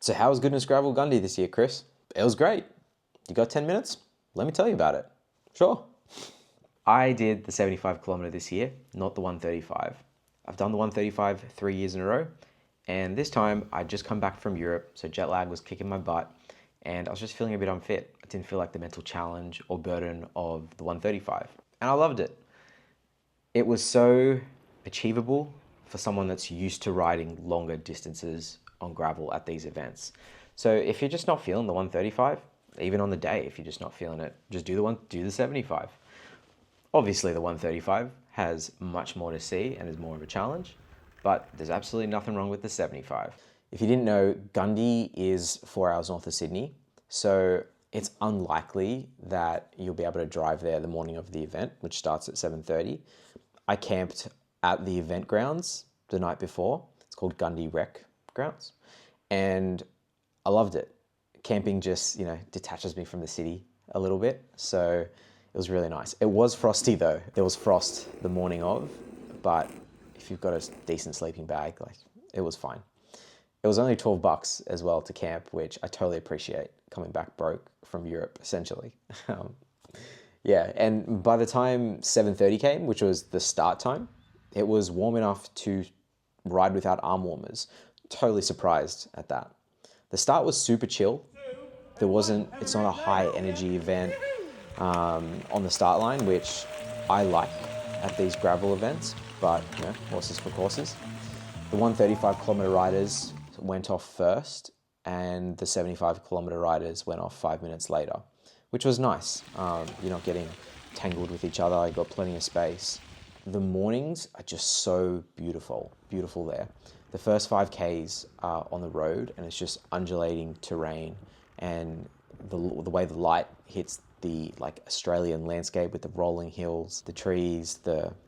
So how was Goodness Gravel Gundy this year, Chris? It was great. You got 10 minutes? Let me tell you about it. Sure. I did the 75 kilometer this year, not the 135. I've done the 135 3 years in a row, and this time I'd just come back from Europe, so jet lag was kicking my butt, and I was just feeling a bit unfit. I didn't feel like the mental challenge or burden of the 135, and I loved it. It was so achievable for someone that's used to riding longer distances on gravel at these events. So if you're just not feeling the 135, even on the day, if you're just not feeling it, just do the 75. Obviously the 135 has much more to see and is more of a challenge, but there's absolutely nothing wrong with the 75. If you didn't know, Gundy is 4 hours north of Sydney, so it's unlikely that you'll be able to drive there the morning of the event, which starts at 7:30. I camped at the event grounds the night before. It's called Gundy Rec Grounds, and I loved it. Camping just, detaches me from the city a little bit, so it was really nice. It was frosty though. There was frost the morning of, but if you've got a decent sleeping bag, it was fine. It was only $12 as well to camp, which I totally appreciate, coming back broke from Europe, essentially. Yeah, and by the time 7:30 came, which was the start time, it was warm enough to ride without arm warmers. Totally surprised at that. The start was super chill. It's not a high energy event on the start line, which I like at these gravel events, but horses for courses. The 135 kilometer riders went off first, and the 75 kilometer riders went off 5 minutes later, which was nice. You're not getting tangled with each other. You got plenty of space. The mornings are just so beautiful there. The first 5Ks are on the road, and it's just undulating terrain, and the way the light hits the Australian landscape with the rolling hills, the trees,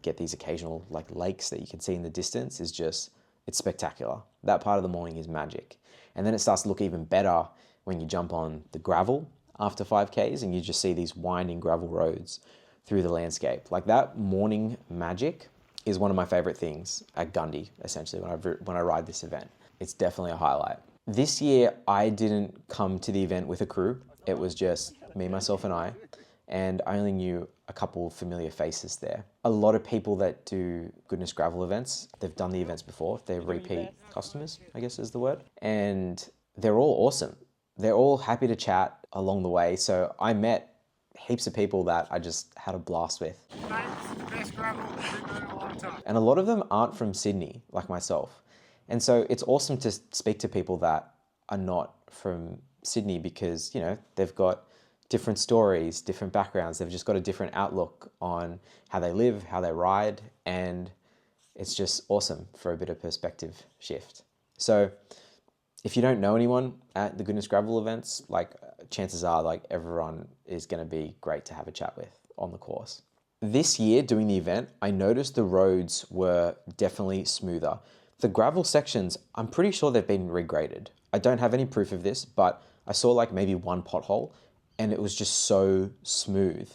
get these occasional lakes that you can see in the distance it's spectacular. That part of the morning is magic. And then it starts to look even better when you jump on the gravel after 5S and you just see these winding gravel roads through the landscape. That morning magic is one of my favorite things at Gundy, essentially, when I ride this event. It's definitely a highlight. This year, I didn't come to the event with a crew. It was just me, myself, and I only knew a couple of familiar faces there. A lot of people that do Goodness Gravel events, they've done the events before. They're repeat customers, I guess is the word. And they're all awesome. They're all happy to chat along the way. So I met heaps of people that I just had a blast with. And a lot of them aren't from Sydney, like myself. And so it's awesome to speak to people that are not from Sydney because, they've got different stories, different backgrounds. They've just got a different outlook on how they live, how they ride, and it's just awesome for a bit of perspective shift. So if you don't know anyone at the Goodness Gravel events, chances are everyone is going to be great to have a chat with on the course. This year doing the event, I noticed the roads were definitely smoother. The gravel sections, I'm pretty sure they've been regraded. I don't have any proof of this, but I saw maybe one pothole and it was just so smooth.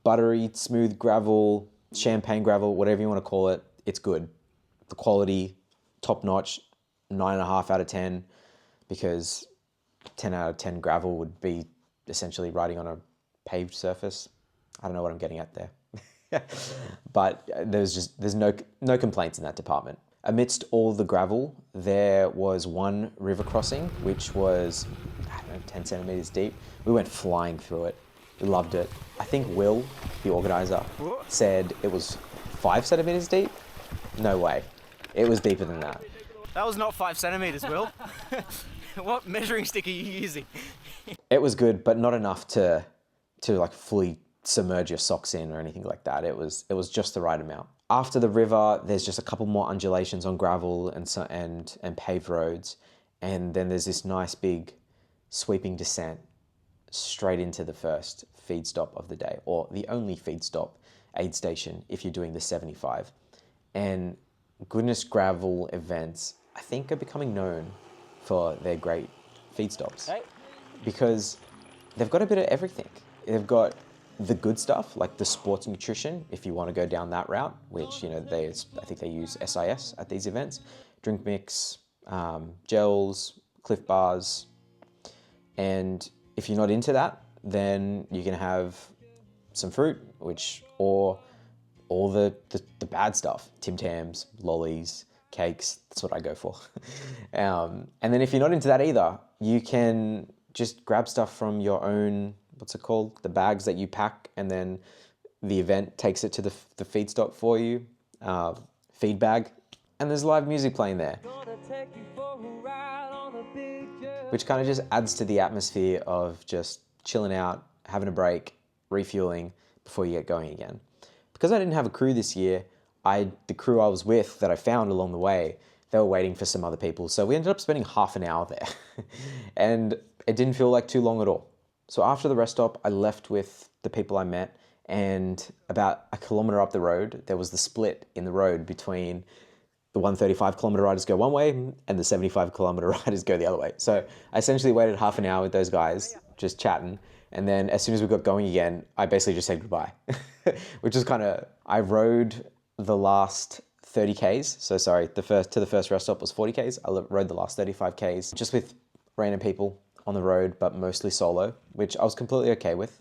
Buttery, smooth gravel, champagne gravel, whatever you want to call it, it's good. The quality, top notch, 9.5 out of 10, because 10 out of 10 gravel would be essentially riding on a paved surface. I don't know what I'm getting at there. But there's no complaints in that department. Amidst all the gravel, there was one river crossing, which was, 10 centimeters deep. We went flying through it. We loved it. I think Will, the organizer, said it was 5 centimeters deep. No way. It was deeper than that. That was not 5 centimeters, Will. What measuring stick are you using? It was good, but not enough to fully submerge your socks in or anything like that. It was just the right amount. After the river, there's just a couple more undulations on gravel and paved roads, and then there's this nice big sweeping descent straight into the first feed stop of the day, or the only feed stop aid station if you're doing the 75. And Goodness Gravel events, I think, are becoming known for their great feed stops because they've got a bit of everything. They've got the good stuff, like the sports nutrition, if you want to go down that route, which, I think they use SIS at these events, drink mix, gels, Cliff Bars. And if you're not into that, then you can have some fruit, or all the bad stuff, Tim Tams, lollies, cakes. That's what I go for. And then if you're not into that either, you can just grab stuff from your own, what's it called? The bags that you pack, and then the event takes it to the feed stock for you, feed bag, and there's live music playing there, which kind of just adds to the atmosphere of just chilling out, having a break, refueling before you get going again. Because I didn't have a crew this year, the crew I was with that I found along the way, they were waiting for some other people. So we ended up spending half an hour there and it didn't feel like too long at all. So after the rest stop, I left with the people I met, and about a kilometer up the road, there was the split in the road between the 135 kilometer riders go one way and the 75 kilometer riders go the other way. So I essentially waited half an hour with those guys, just chatting. And then as soon as we got going again, I basically just said goodbye, which is I rode the last 30 Ks. So sorry, the first rest stop was 40 Ks. I rode the last 35 Ks just with random people on the road, but mostly solo, which I was completely okay with.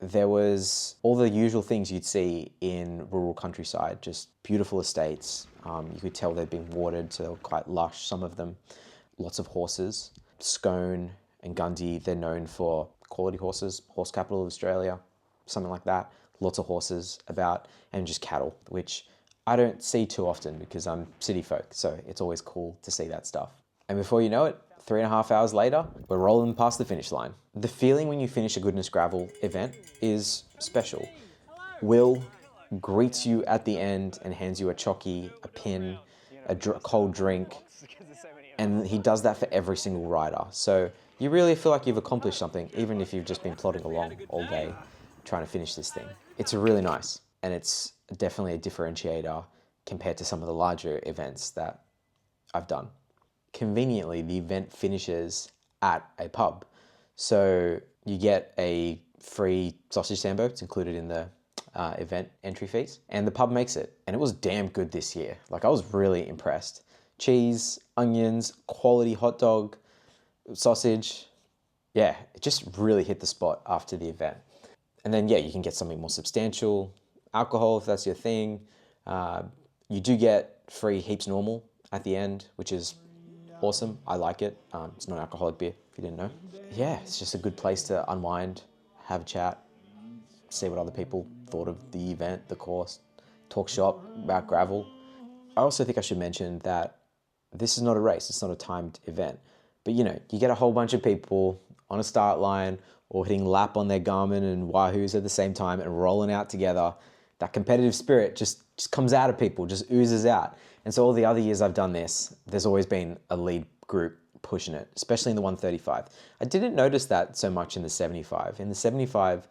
There was all the usual things you'd see in rural countryside, just beautiful estates. You could tell they'd been watered, so they were quite lush, some of them. Lots of horses. Scone and Gundy, they're known for quality horses, horse capital of Australia, something like that. Lots of horses about, and just cattle, which I don't see too often because I'm city folk, so it's always cool to see that stuff. And before you know it, 3.5 hours later, we're rolling past the finish line. The feeling when you finish a Goodness Gravel event is special. Will greets you at the end and hands you a chocky, a pin, a cold drink, and he does that for every single rider. So you really feel like you've accomplished something, even if you've just been plodding along all day trying to finish this thing. It's really nice, and it's definitely a differentiator compared to some of the larger events that I've done. Conveniently, the event finishes at a pub. So you get a free sausage sambo. It's included in the event entry fees. And the pub makes it. And it was damn good this year. Like, I was really impressed. Cheese, onions, quality hot dog, sausage. Yeah, it just really hit the spot after the event. And then, yeah, you can get something more substantial. Alcohol, if that's your thing. You do get free heaps normal at the end, which is awesome. I like it. It's non-alcoholic beer, if you didn't know. Yeah, it's just a good place to unwind, have a chat, see what other people thought of the event, the course, talk shop about gravel. I also think I should mention that this is not a race. It's not a timed event. But, you know, you get a whole bunch of people on a start line or hitting lap on their Garmin and Wahoos at the same time and rolling out together. That competitive spirit just comes out of people, just oozes out. And so all the other years I've done this, there's always been a lead group pushing it, especially in the 135. I didn't notice that so much in the 75. In the 75,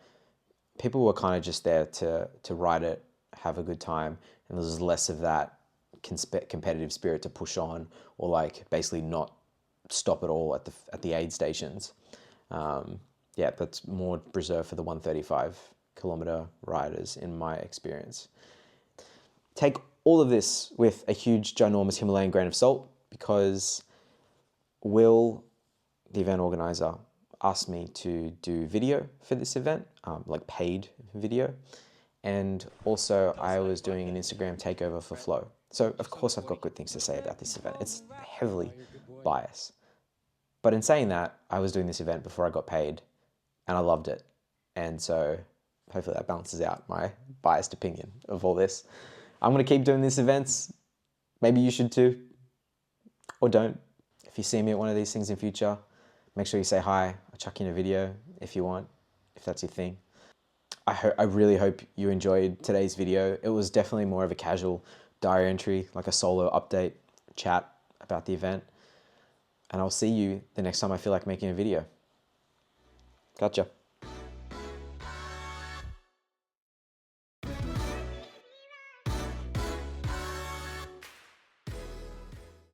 people were kind of just there to ride it, have a good time, and there's less of that competitive spirit to push on or like basically not stop at all at the aid stations. Yeah, that's more reserved for the 135 kilometer riders in my experience. Take all of this with a huge, ginormous Himalayan grain of salt, because Will, the event organizer, asked me to do video for this event, like paid video. And also I was doing an Instagram takeover for Flow. So of course I've got good things to say about this event. It's heavily biased. But in saying that, I was doing this event before I got paid and I loved it. And so hopefully that balances out my biased opinion of all this. I'm going to keep doing these events. Maybe you should too, or don't. If you see me at one of these things in future, make sure you say hi. I'll chuck in a video if you want, if that's your thing. I really hope you enjoyed today's video. It was definitely more of a casual diary entry, like a solo update, chat about the event. And I'll see you the next time I feel like making a video. Gotcha.